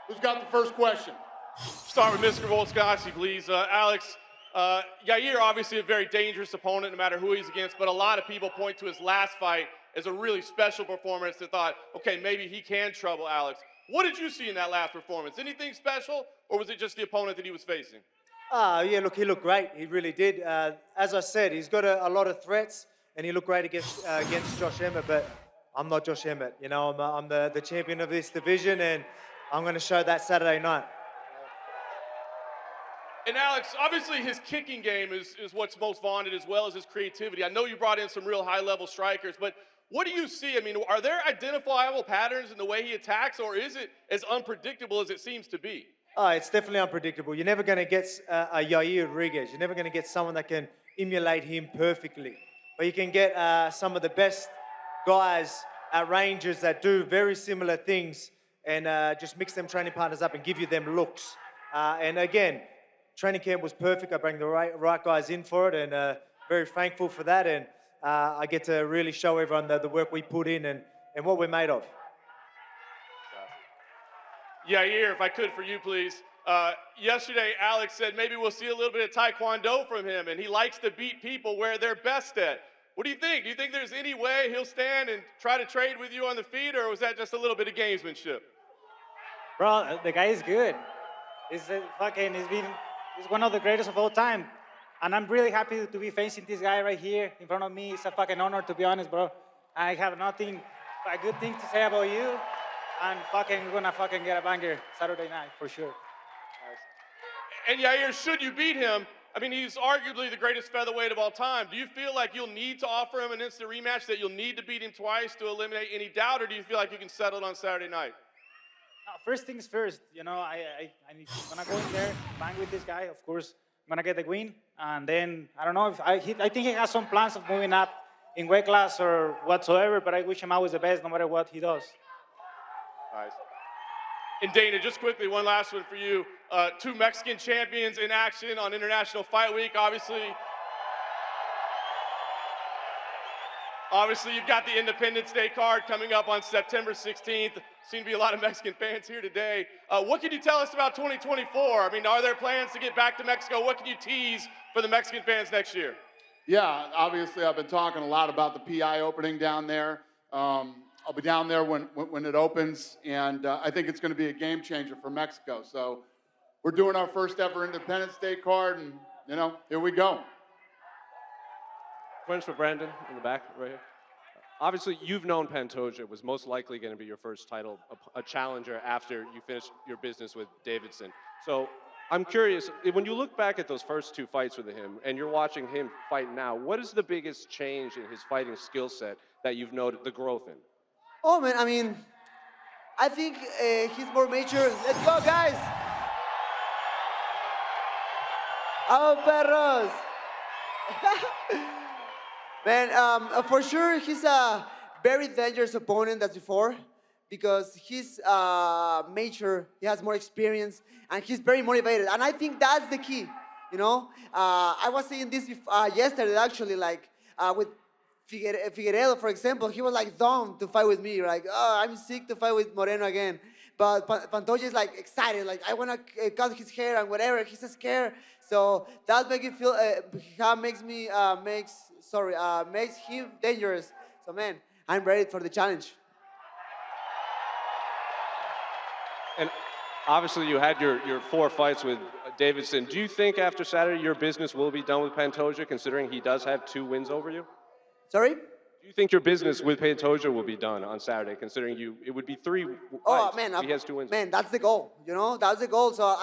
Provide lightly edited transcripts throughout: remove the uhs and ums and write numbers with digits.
Who's got the first question? Start with Mr. Volkanovski, please. Alex, Yair, obviously a very dangerous opponent no matter who he's against, but a lot of people point to his last fight as a really special performance that thought, okay, maybe he can trouble Alex. What did you see in that last performance? Anything special, or was it just the opponent that he was facing? Yeah, look, he looked great. He really did. As I said, he's got a lot of threats, and he looked great against Josh Emmett, but I'm not Josh Emmett. You know, I'm the champion of this division, and I'm going to show that Saturday night. And Alex, obviously his kicking game is what's most vaunted, as well as his creativity. I know you brought in some real high-level strikers, but what do you see? I mean, are there identifiable patterns in the way he attacks, or is it as unpredictable as it seems to be? It's definitely unpredictable. You're never going to get a Yair Rodriguez. You're never going to get someone that can emulate him perfectly. But you can get some of the best guys at ranges that do very similar things and just mix them training partners up and give you them looks. And again, training camp was perfect. I bring the right guys in for it, and very thankful for that. And I get to really show everyone the work we put in and what we're made of. Yair, if I could for you, please. Yesterday, Alex said maybe we'll see a little bit of Taekwondo from him, and he likes to beat people where they're best at. What do you think? Do you think there's any way he'll stand and try to trade with you on the feet, or was that just a little bit of gamesmanship? Bro, the guy is good. He's one of the greatest of all time. And I'm really happy to be facing this guy right here in front of me. It's a fucking honor, to be honest, bro. I have nothing but good things to say about you. And we're gonna fucking get a banger Saturday night, for sure. And Yair, should you beat him, I mean, he's arguably the greatest featherweight of all time. Do you feel like you'll need to offer him an instant rematch, that you'll need to beat him twice to eliminate any doubt, or do you feel like you can settle it on Saturday night? No, first things first, you know, I'm gonna go in there, bang with this guy, of course. I'm gonna get the win, and then, I don't know, if I think he has some plans of moving up in weight class or whatsoever, but I wish him always the best no matter what he does. Nice. And Dana, just quickly, one last one for you. Two Mexican champions in action on International Fight Week. Obviously, you've got the Independence Day card coming up on September 16th. Seem to be a lot of Mexican fans here today. What can you tell us about 2024? I mean, are there plans to get back to Mexico? What can you tease for the Mexican fans next year? Yeah, obviously I've been talking a lot about the PI opening down there. I'll be down there when it opens, and I think it's going to be a game changer for Mexico. So we're doing our first ever Independence Day card, and, you know, here we go. Question for Brandon in the back, right here. Obviously, you've known Pantoja was most likely going to be your first title, a challenger after you finished your business with Davidson. So I'm curious, when you look back at those first two fights with him, and you're watching him fight now, what is the biggest change in his fighting skill set that you've noted the growth in? Oh, man, I mean, I think he's more mature. Let's go, guys. ¡Vamos, perros! Man, for sure, he's a very dangerous opponent as before, because he's mature, he has more experience, and he's very motivated. And I think that's the key, you know? I was saying this yesterday, actually, like with Figueiredo, for example. He was like dumb to fight with me, like, oh, I'm sick to fight with Moreno again. But Pantoja is like excited, like I want to cut his hair and whatever. He's scared, so that makes him feel, makes him dangerous. So man, I'm ready for the challenge. And obviously, you had your 4 fights with Davidson. Do you think after Saturday your business will be done with Pantoja, considering he does have 2 wins over you? Sorry? Do you think your business with Pantoja will be done on Saturday, considering it would be 3 fights? Man, he has 2 wins. Man, that's the goal. You know, that's the goal. So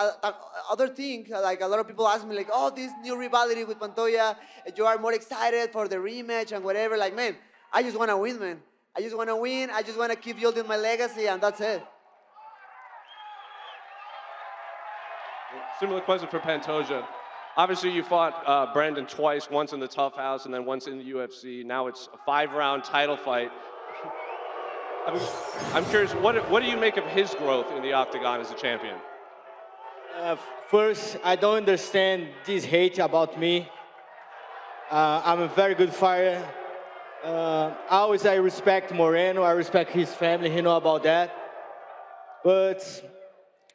other thing, like a lot of people ask me, like, oh, this new rivalry with Pantoja, you are more excited for the rematch and whatever. Like, man, I just want to win, man. I just want to win. I just want to keep building my legacy, and that's it. Similar question for Pantoja. Obviously, you fought Brandon twice, once in the Tough House and then once in the UFC. Now it's a 5-round title fight. I'm curious, what do you make of his growth in the octagon as a champion? First, I don't understand this hate about me. I'm a very good fighter. I respect Moreno. I respect his family. He know about that. But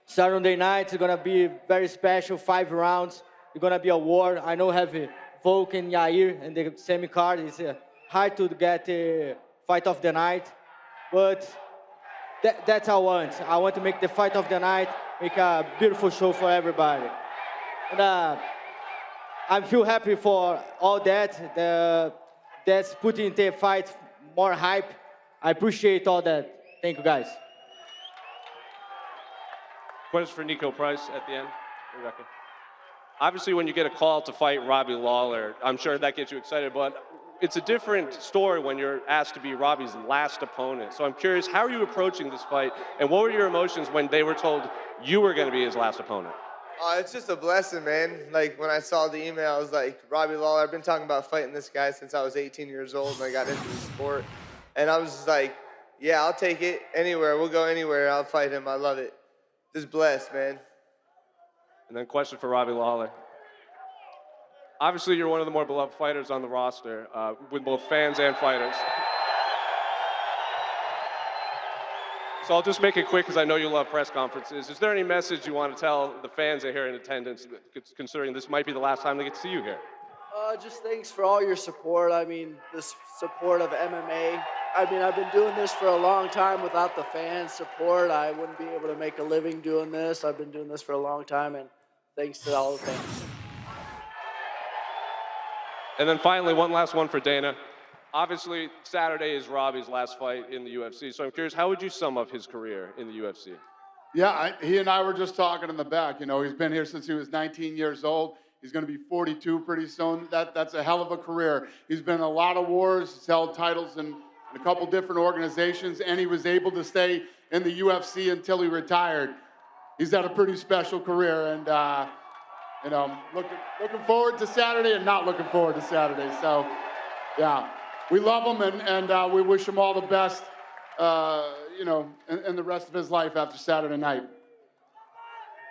Saturday night is gonna be very special, 5 rounds. It's gonna be a war. I know have Volk and Yair in the semi card. It's hard to get a fight of the night, but that's what I want. I want to make the fight of the night, make a beautiful show for everybody. And I feel happy for all that. That's putting the fight more hype. I appreciate all that. Thank you, guys. Question for Nico Price at the end. Rebecca. Obviously, when you get a call to fight Robbie Lawler, I'm sure that gets you excited, but it's a different story when you're asked to be Robbie's last opponent. So I'm curious, how are you approaching this fight, and what were your emotions when they were told you were going to be his last opponent? It's just a blessing, man. Like, when I saw the email, I was like, Robbie Lawler, I've been talking about fighting this guy since I was 18 years old and I got into the sport. And I was just like, yeah, I'll take it anywhere. We'll go anywhere. I'll fight him. I love it. Just blessed, man. And then question for Robbie Lawler. Obviously, you're one of the more beloved fighters on the roster, with both fans and fighters. So I'll just make it quick because I know you love press conferences. Is there any message you want to tell the fans that are here in attendance, considering this might be the last time they get to see you here? Just thanks for all your support. I mean, this support of MMA. I mean, I've been doing this for a long time. Without the fans' support, I wouldn't be able to make a living doing this. I've been doing this for a long time, and thanks to all the fans. And then finally, one last one for Dana. Obviously, Saturday is Robbie's last fight in the UFC, so I'm curious, how would you sum up his career in the UFC? Yeah, he and I were just talking in the back. You know, he's been here since he was 19 years old. He's going to be 42 pretty soon. That's a hell of a career. He's been in a lot of wars. He's held titles in a couple different organizations, and he was able to stay in the UFC until he retired. He's had a pretty special career, and you know, looking forward to Saturday and not looking forward to Saturday. So, yeah, we love him, and we wish him all the best, you know, in the rest of his life after Saturday night.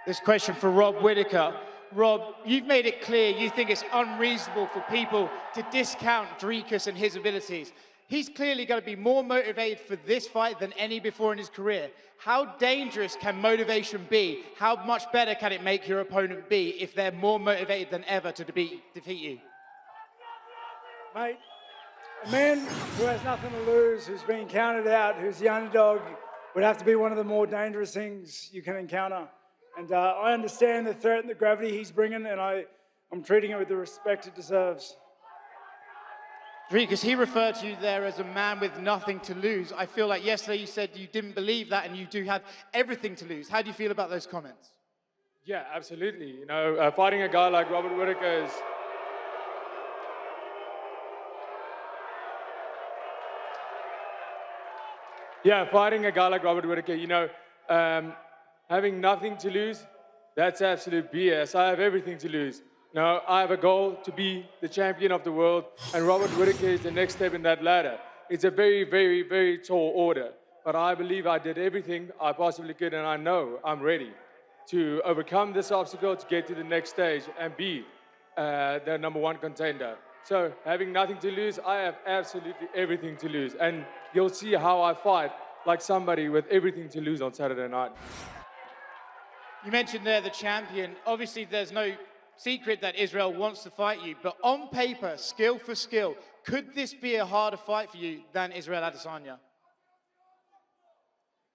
This question for Rob Whittaker. Rob, you've made it clear you think it's unreasonable for people to discount Dricus and his abilities. He's clearly going to be more motivated for this fight than any before in his career. How dangerous can motivation be? How much better can it make your opponent be if they're more motivated than ever to defeat you? Mate, a man who has nothing to lose, who's been counted out, who's the underdog, would have to be one of the more dangerous things you can encounter. And I understand the threat and the gravity he's bringing, and I'm treating it with the respect it deserves. Dricus, he referred to you there as a man with nothing to lose. I feel like yesterday you said you didn't believe that and you do have everything to lose. How do you feel about those comments? Yeah, absolutely. You know, fighting a guy like Robert Whittaker is... Yeah, fighting a guy like Robert Whittaker, you know, having nothing to lose, that's absolute BS. I have everything to lose. No, I have a goal to be the champion of the world, and Robert Whittaker is the next step in that ladder. It's a very, very, very tall order, but I believe I did everything I possibly could, and I know I'm ready to overcome this obstacle to get to the next stage and be the #1 contender. So, having nothing to lose, I have absolutely everything to lose, and you'll see how I fight like somebody with everything to lose on Saturday night. You mentioned there the champion. Obviously, there's no secret that Israel wants to fight you, but on paper, skill for skill, could this be a harder fight for you than Israel Adesanya?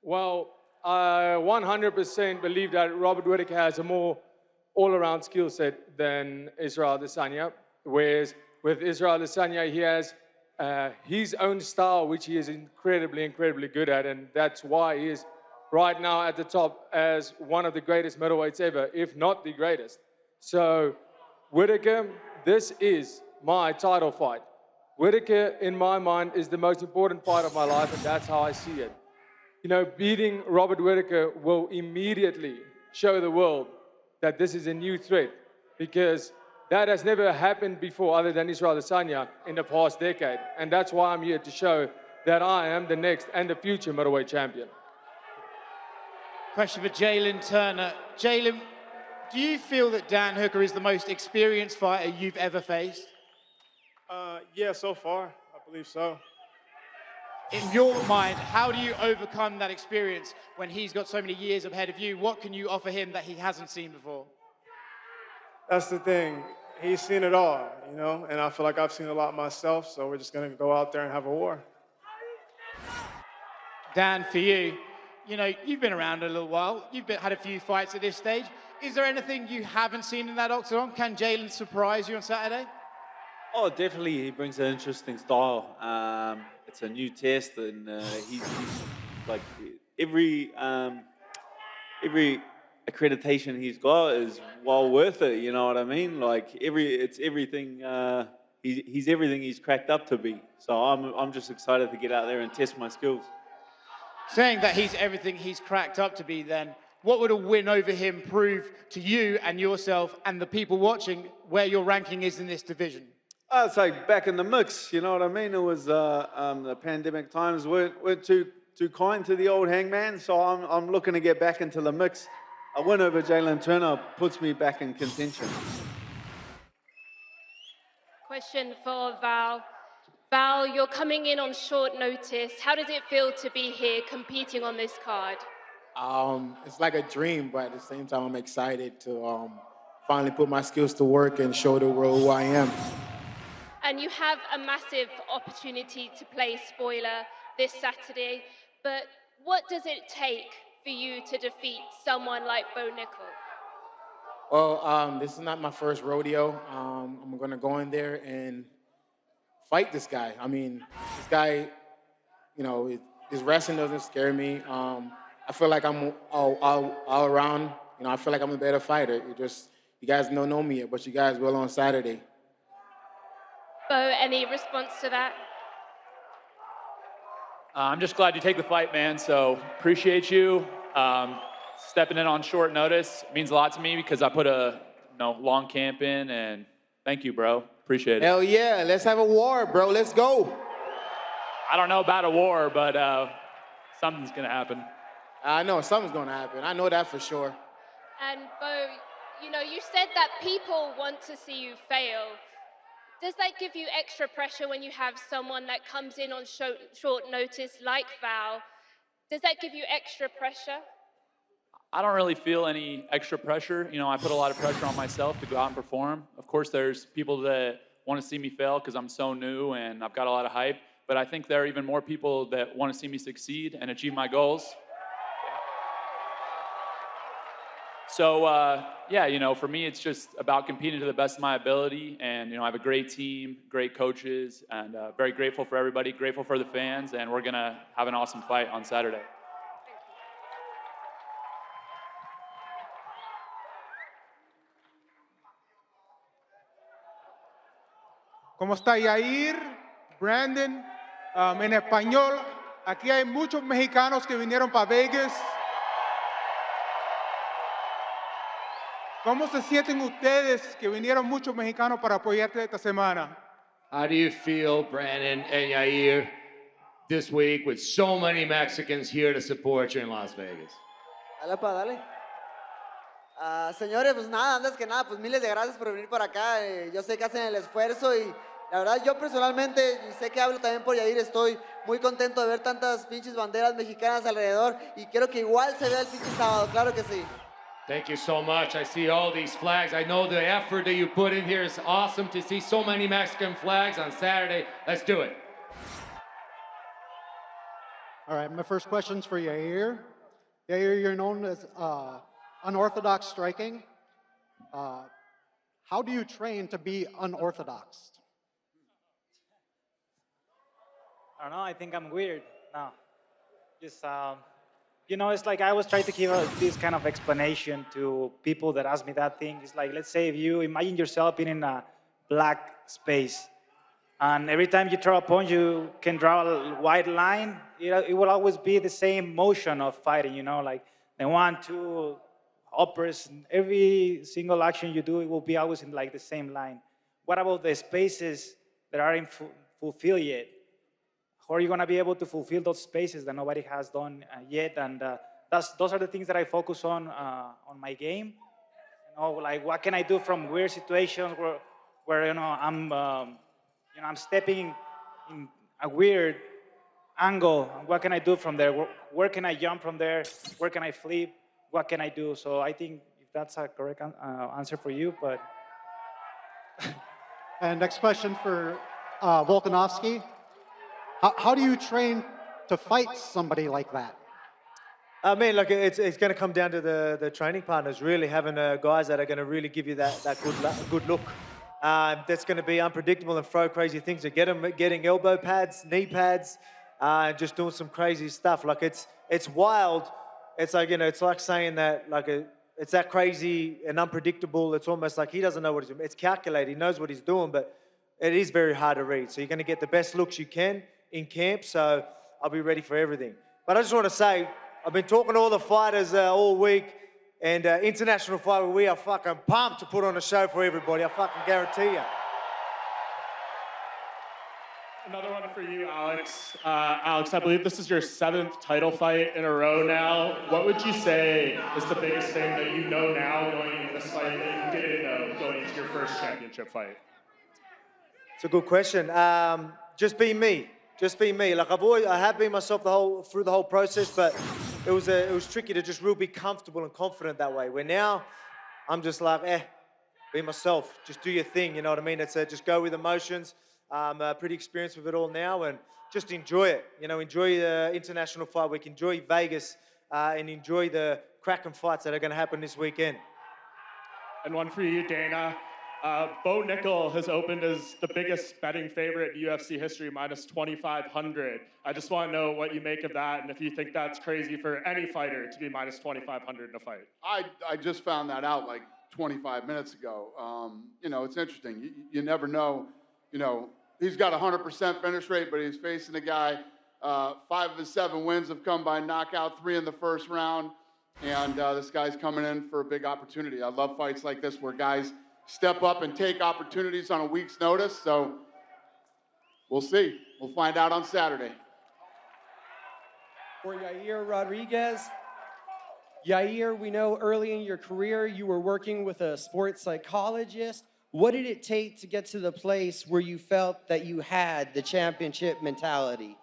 Well, I 100% believe that Robert Whittaker has a more all-around skill set than Israel Adesanya, whereas with Israel Adesanya, he has his own style, which he is incredibly, incredibly good at, and that's why he is right now at the top as one of the greatest middleweights ever, if not the greatest. So, Whittaker, this is my title fight. Whittaker, in my mind, is the most important fight of my life, and that's how I see it. You know, beating Robert Whittaker will immediately show the world that this is a new threat, because that has never happened before other than Israel Adesanya in the past decade. And that's why I'm here to show that I am the next and the future middleweight champion. Question for Jalen Turner. Jalen, do you feel that Dan Hooker is the most experienced fighter you've ever faced? Yeah, so far, I believe so. In your mind, how do you overcome that experience when he's got so many years ahead of you? What can you offer him that he hasn't seen before? That's the thing. He's seen it all, you know, and I feel like I've seen a lot myself, so we're just going to go out there and have a war. Dan, for you, you know, you've been around a little while. You've had a few fights at this stage. Is there anything you haven't seen in that octagon? Can Jalen surprise you on Saturday? Oh, definitely. He brings an interesting style. It's a new test, and he's like every accreditation he's got is well worth it. You know what I mean? Like it's everything. He's everything he's cracked up to be. So I'm just excited to get out there and test my skills. Saying that he's everything he's cracked up to be, then what would a win over him prove to you and yourself and the people watching where your ranking is in this division? It's like back in the mix, you know what I mean? It was the pandemic times weren't too kind to the old hangman, so I'm looking to get back into the mix. A win over Jalen Turner puts me back in contention. Question for Val. Val, you're coming in on short notice. How does it feel to be here competing on this card? It's like a dream, but at the same time, I'm excited to finally put my skills to work and show the world who I am. And you have a massive opportunity to play spoiler this Saturday, but what does it take for you to defeat someone like Bo Nickal? Well, this is not my first rodeo. I'm going to go in there and fight this guy. I mean, this guy, you know, his wrestling doesn't scare me. I feel like I'm all around, you know, I feel like I'm a better fighter. You guys don't know me yet, but you guys will on Saturday. Bo, any response to that? I'm just glad you take the fight, man, so appreciate you. Stepping in on short notice means a lot to me because I put a long camp in, and thank you, bro. Appreciate it. Hell yeah, let's have a war, bro. Let's go. I don't know about a war, but something's going to happen. I know something's going to happen. I know that for sure. And Bo, you know, you said that people want to see you fail. Does that give you extra pressure when you have someone that comes in on short notice like Val? Does that give you extra pressure? I don't really feel any extra pressure. You know, I put a lot of pressure on myself to go out and perform. Of course, there's people that want to see me fail because I'm so new and I've got a lot of hype. But I think there are even more people that want to see me succeed and achieve my goals. So, yeah, you know, for me, it's just about competing to the best of my ability. And, you know, I have a great team, great coaches, and very grateful for everybody, grateful for the fans. And we're going to have an awesome fight on Saturday. ¿Cómo está Yair? Brandon, en español, aquí hay muchos mexicanos que vinieron para Vegas. ¿Cómo se sienten ustedes que vinieron muchos mexicanos para apoyarte esta semana? How do you feel, Brandon and Yair, this week with so many Mexicans here to support you in Las Vegas? Dale, pa, dale. Señores, pues nada, antes que nada, pues miles de gracias por venir para acá. Yo sé que hacen el esfuerzo y la verdad yo personalmente, y sé que hablo también por Yair, estoy muy contento de ver tantas pinches banderas mexicanas alrededor y quiero que igual se vea el pinche sábado, claro que sí. Thank you so much. I see all these flags. I know the effort that you put in here is awesome to see so many Mexican flags on Saturday. Let's do it. All right, my first question's for Yair. Yair, you're known as unorthodox striking. How do you train to be unorthodox? I don't know, I think I'm weird. No. Just, you know, it's like I always try to give this kind of explanation to people that ask me that thing. It's like, let's say if you imagine yourself being in a black space, and every time you throw a punch, you can draw a white line. It will always be the same motion of fighting, you know, like the 1, 2, uppers. Every single action you do, it will be always in like the same line. What about the spaces that aren't fulfilled yet? How are you going to be able to fulfill those spaces that nobody has done yet? And those are the things that I focus on my game. You know, like what can I do from weird situations where you know I'm stepping in a weird angle. What can I do from there? Where can I jump from there? Where can I flip? What can I do? So I think if that's a correct answer for you, but. And next question for Volkanovski. How do you train to fight somebody like that? I mean, like it's going to come down to the training partners, really having guys that are going to really give you that good look. That's going to be unpredictable and throw crazy things. Getting elbow pads, knee pads, just doing some crazy stuff. Like it's wild. It's like, it's like saying that it's that crazy and unpredictable. It's almost like he doesn't know what he's doing. It's calculated. He knows what he's doing, but it is very hard to read. So you're going to get the best looks you can in camp. So I'll be ready for everything. But I just want to say, I've been talking to all the fighters all week, and International Fight, we are fucking pumped to put on a show for everybody. I fucking guarantee you. Another one for you, Alex. Alex, I believe this is your 7th title fight in a row now. What would you say is the biggest thing that you know now going into this fight that you didn't know going into your first championship fight? It's a good question. Just be me. Just be me. Like I have been myself through the whole process, but it was tricky to just really be comfortable and confident that way. Where now, I'm just like, be myself. Just do your thing. You know what I mean? It's just go with emotions. I'm pretty experienced with it all now, and just enjoy it. Enjoy the International Fight Week. Enjoy Vegas, and enjoy the cracking fights that are going to happen this weekend. And one for you, Dana. Bo Nickal has opened as the biggest betting favorite in UFC history, minus 2,500. I just want to know what you make of that, and if you think that's crazy for any fighter to be minus 2,500 in a fight. I just found that out like 25 minutes ago. It's interesting. You never know. He's got a 100% finish rate, but he's facing a guy. 5 of his 7 wins have come by knockout, 3 in the first round, and this guy's coming in for a big opportunity. I love fights like this where guys step up and take opportunities on a week's notice. So we'll see. We'll find out on Saturday. For Yair Rodriguez. Yair, we know early in your career you were working with a sports psychologist. What did it take to get to the place where you felt that you had the championship mentality?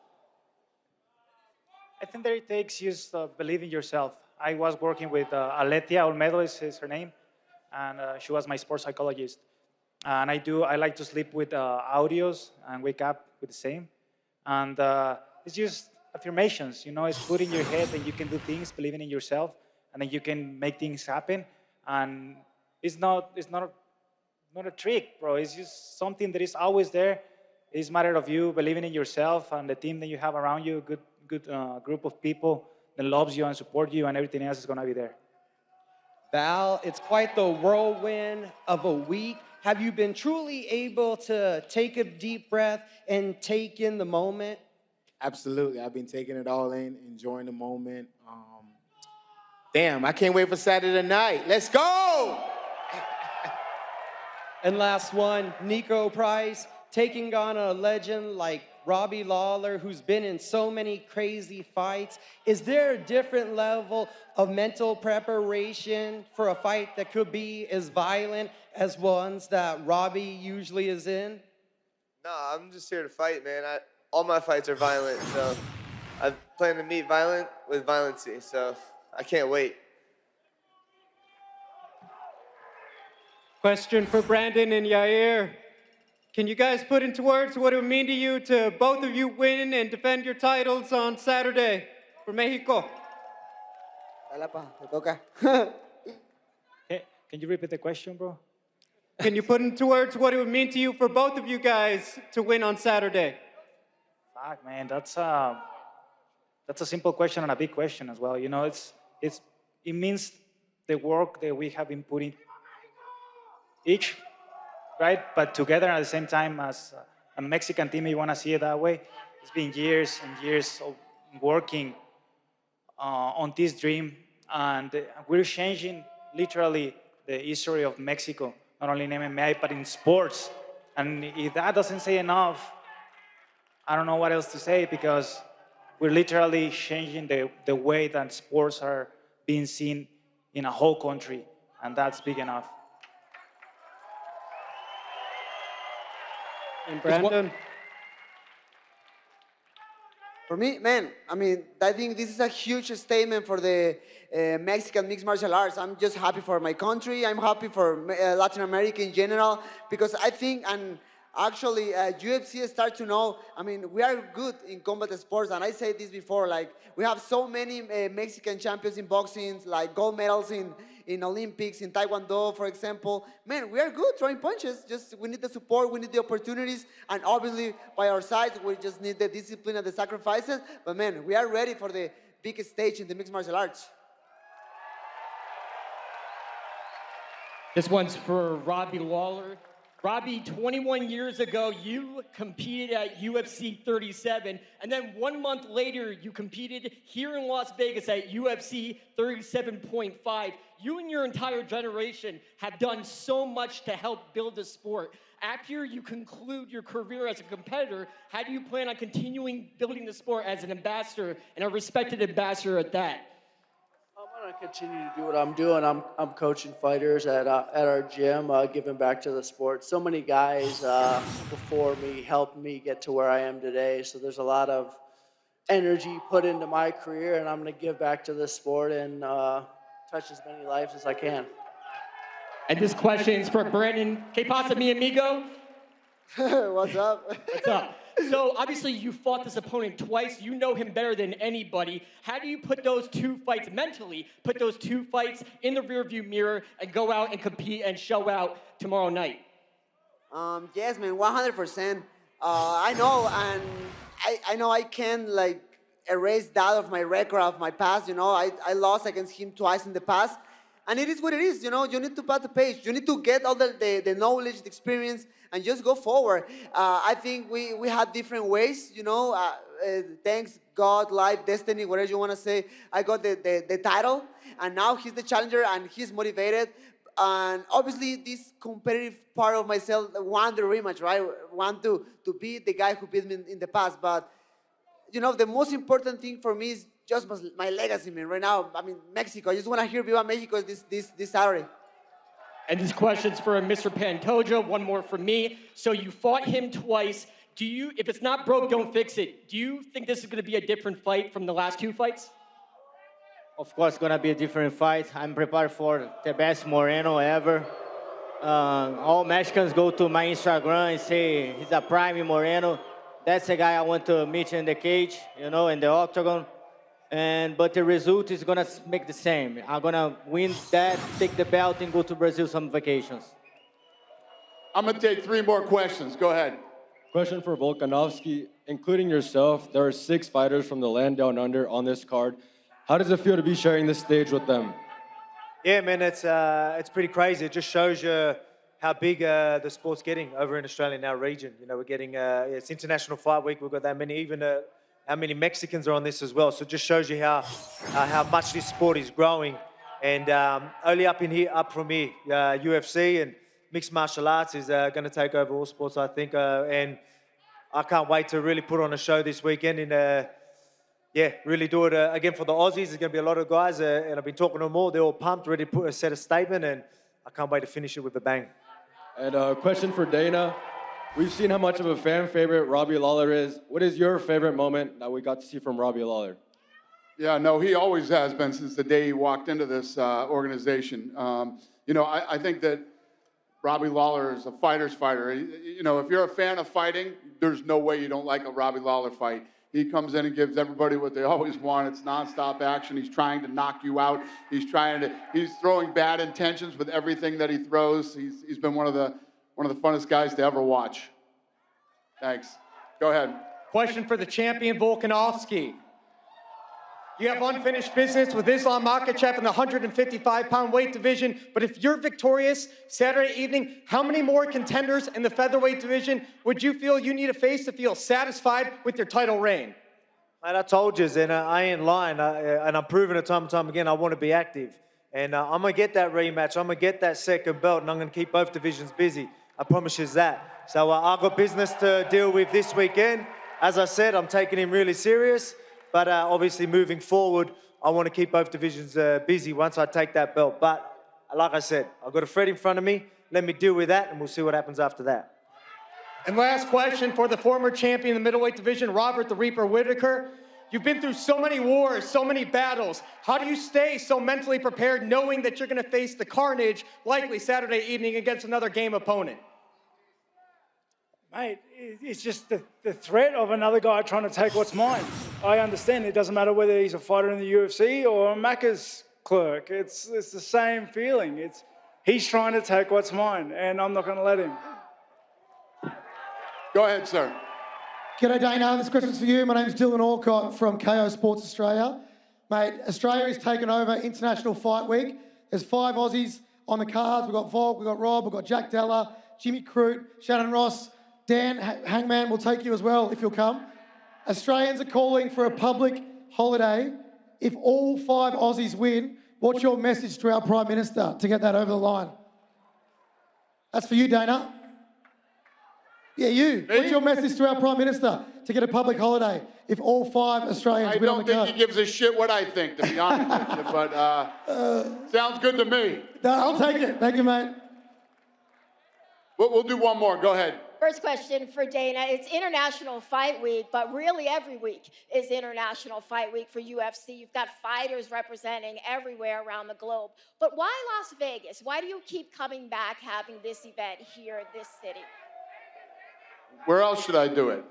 I think that it takes just believe in yourself. I was working with Aletia Olmedo is her name, and she was my sports psychologist. And I like to sleep with audios and wake up with the same. And it's just affirmations, it's put in your head that you can do things, believing in yourself, and then you can make things happen. And it's not a trick, bro. It's just something that is always there. It's a matter of you believing in yourself and the team that you have around you, a good group of people that loves you and support you, and everything else is going to be there. Val, it's quite the whirlwind of a week. Have you been truly able to take a deep breath and take in the moment? Absolutely. I've been taking it all in, enjoying the moment. Damn, I can't wait for Saturday night. Let's go! And last one, Nico Price, taking on a legend like Robbie Lawler, who's been in so many crazy fights. Is there a different level of mental preparation for a fight that could be as violent as ones that Robbie usually is in? No, I'm just here to fight, man. All my fights are violent, so I plan to meet violent with violency, so I can't wait. Question for Brandon and Yair. Can you guys put into words what it would mean to you to both of you win and defend your titles on Saturday for Mexico? Can you repeat the question, bro? Can you put into words what it would mean to you for both of you guys to win on Saturday? Fuck, man, that's a simple question and a big question as well. It means the work that we have been putting each, right? But together at the same time as a Mexican team, you want to see it that way. It's been years and years of working on this dream, and we're changing literally the history of Mexico, not only in MMA, but in sports. And if that doesn't say enough, I don't know what else to say, because we're literally changing the way that sports are being seen in a whole country, and that's big enough. And Brandon? For me, man, I mean, I think this is a huge statement for the Mexican mixed martial arts. I'm just happy for my country. I'm happy for Latin America in general because I think, and actually, UFC start to know, I mean, we are good in combat sports, and I said this before, like, we have so many Mexican champions in boxing, like gold medals in Olympics, in Taekwondo, for example. Man, we are good throwing punches. Just we need the support, we need the opportunities, and obviously by our side, we just need the discipline and the sacrifices. But man, we are ready for the biggest stage in the mixed martial arts. This one's for Robbie Lawler. Robbie, 21 years ago, you competed at UFC 37, and then 1 month later, you competed here in Las Vegas at UFC 37.5. You and your entire generation have done so much to help build the sport. After you conclude your career as a competitor, how do you plan on continuing building the sport as an ambassador, and a respected ambassador at that? I'm going to continue to do what I'm doing. I'm coaching fighters at our gym, giving back to the sport. So many guys before me helped me get to where I am today. So there's a lot of energy put into my career, and I'm going to give back to the sport and touch as many lives as I can. And this question is for Brandon. Que pasa, mi amigo? What's up? What's up? So obviously you fought this opponent twice. You know him better than anybody. How do you put those two fights mentally, put those two fights in the rearview mirror and go out and compete and show out tomorrow night? Yes, man, 100%. I know, and I know I can like erase that of my record of my past. You know, I lost against him twice in the past. And it is what it is, you know. You need to pass the page. You need to get all the knowledge, the experience, and just go forward. I think we had different ways, you know. Thanks God, life, destiny, whatever you want to say. I got the title, and now he's the challenger, and he's motivated. And obviously, this competitive part of myself want the rematch, right? Want to beat the guy who beat me in the past. But, you know, the most important thing for me is just my legacy, man. Right now, I mean, Mexico. I just want to hear Viva Mexico this Saturday. And this question's for Mr. Pantoja. One more from me. So you fought him twice. If it's not broke, don't fix it. Do you think this is going to be a different fight from the last two fights? Of course, it's gonna be a different fight. I'm prepared for the best Moreno ever. All Mexicans go to my Instagram and say he's a prime Moreno. That's the guy I want to meet in the cage, you know, in the octagon. But the result is gonna make the same. I'm gonna win that, take the belt, and go to Brazil some vacations. I'm gonna take 3 more questions. Go ahead. Question for Volkanovski. Including yourself, there are 6 fighters from the land down under on this card. How does it feel to be sharing this stage with them? Yeah, man, it's pretty crazy. It just shows you how big the sport's getting over in Australia in our region. You know, we're getting, it's International Fight Week. We've got that many, even how many Mexicans are on this as well. So it just shows you how much this sport is growing. And only up from here, UFC and mixed martial arts is going to take over all sports, I think. And I can't wait to really put on a show this weekend and really do it again for the Aussies. There's going to be a lot of guys, and I've been talking to them all. They're all pumped, ready to set a statement, and I can't wait to finish it with a bang. And a question for Dana. We've seen how much of a fan favorite Robbie Lawler is. What is your favorite moment that we got to see from Robbie Lawler? Yeah, no, he always has been since the day he walked into this organization. You know, I think that Robbie Lawler is a fighter's fighter. You know, if you're a fan of fighting, there's no way you don't like a Robbie Lawler fight. He comes in and gives everybody what they always want. It's nonstop action. He's trying to knock you out. He's throwing bad intentions with everything that he throws. He's been one of the funnest guys to ever watch. Thanks. Go ahead. Question for the champion, Volkanovski. You have unfinished business with Islam Makhachev in the 155-pound weight division, but if you're victorious Saturday evening, how many more contenders in the featherweight division would you feel you need to face to feel satisfied with your title reign? Mate, I told you, and I ain't lying, and I'm proving it time and time again, I want to be active. And I'm going to get that rematch, I'm going to get that second belt, and I'm going to keep both divisions busy. I promise you that. So I've got business to deal with this weekend. As I said, I'm taking him really serious. But obviously, moving forward, I want to keep both divisions busy once I take that belt. But like I said, I've got a threat in front of me. Let me deal with that, and we'll see what happens after that. And last question for the former champion in the middleweight division, Robert the Reaper Whittaker. You've been through so many wars, so many battles. How do you stay so mentally prepared knowing that you're going to face the carnage likely Saturday evening against another game opponent? Mate, it's just the threat of another guy trying to take what's mine. I understand it doesn't matter whether he's a fighter in the UFC or a Macca's clerk. It's the same feeling. He's trying to take what's mine, and I'm not going to let him. Go ahead, sir. G'day, Dana. This question's for you. My name's Dylan Alcott from KO Sports Australia. Mate, Australia is taking over International Fight Week. There's 5 Aussies on the cards. We've got Volk, we've got Rob, we've got Jack Della, Jimmy Crute, Shannon Ross, Dan Hangman will take you as well if you'll come. Australians are calling for a public holiday. If all 5 Aussies win, what's your message to our Prime Minister to get that over the line? That's for you, Dana. Yeah, you. What's your message to our Prime Minister to get a public holiday if all 5 Australians win on the card? I don't think he gives a shit what I think, to be honest with you, but sounds good to me. No, I'll take it. Thank you, mate. We'll do one more. Go ahead. First question for Dana. It's International Fight Week, but really every week is International Fight Week for UFC. You've got fighters representing everywhere around the globe. But why Las Vegas? Why do you keep coming back having this event here in this city? Where else should I do it?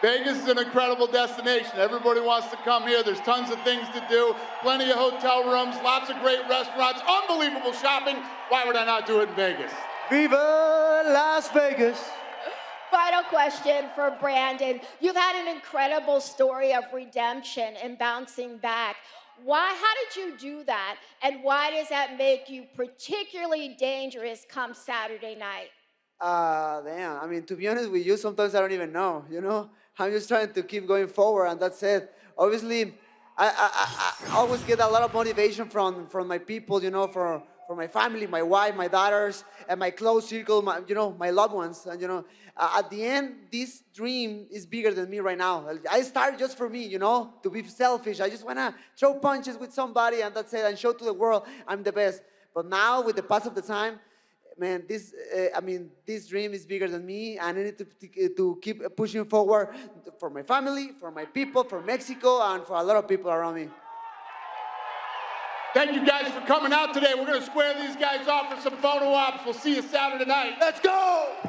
Vegas is an incredible destination. Everybody wants to come here. There's tons of things to do, plenty of hotel rooms, lots of great restaurants, unbelievable shopping. Why would I not do it in Vegas? Viva Las Vegas. Final question for Brandon. You've had an incredible story of redemption and bouncing back. How did you do that? And why does that make you particularly dangerous come Saturday night? Damn. I mean, to be honest with you, sometimes I don't even know, you know? I'm just trying to keep going forward, and that's it. Obviously, I always get a lot of motivation from my people, you know, for my family, my wife, my daughters, and my close circle, my loved ones. And, at the end, this dream is bigger than me right now. I started just for me, you know, to be selfish. I just want to throw punches with somebody, and that's it, and show to the world I'm the best. But now, with the pass of the time, man, this dream is bigger than me, and I need to keep pushing forward for my family, for my people, for Mexico, and for a lot of people around me. Thank you guys for coming out today. We're going to square these guys off for some photo ops. We'll see you Saturday night. Let's go!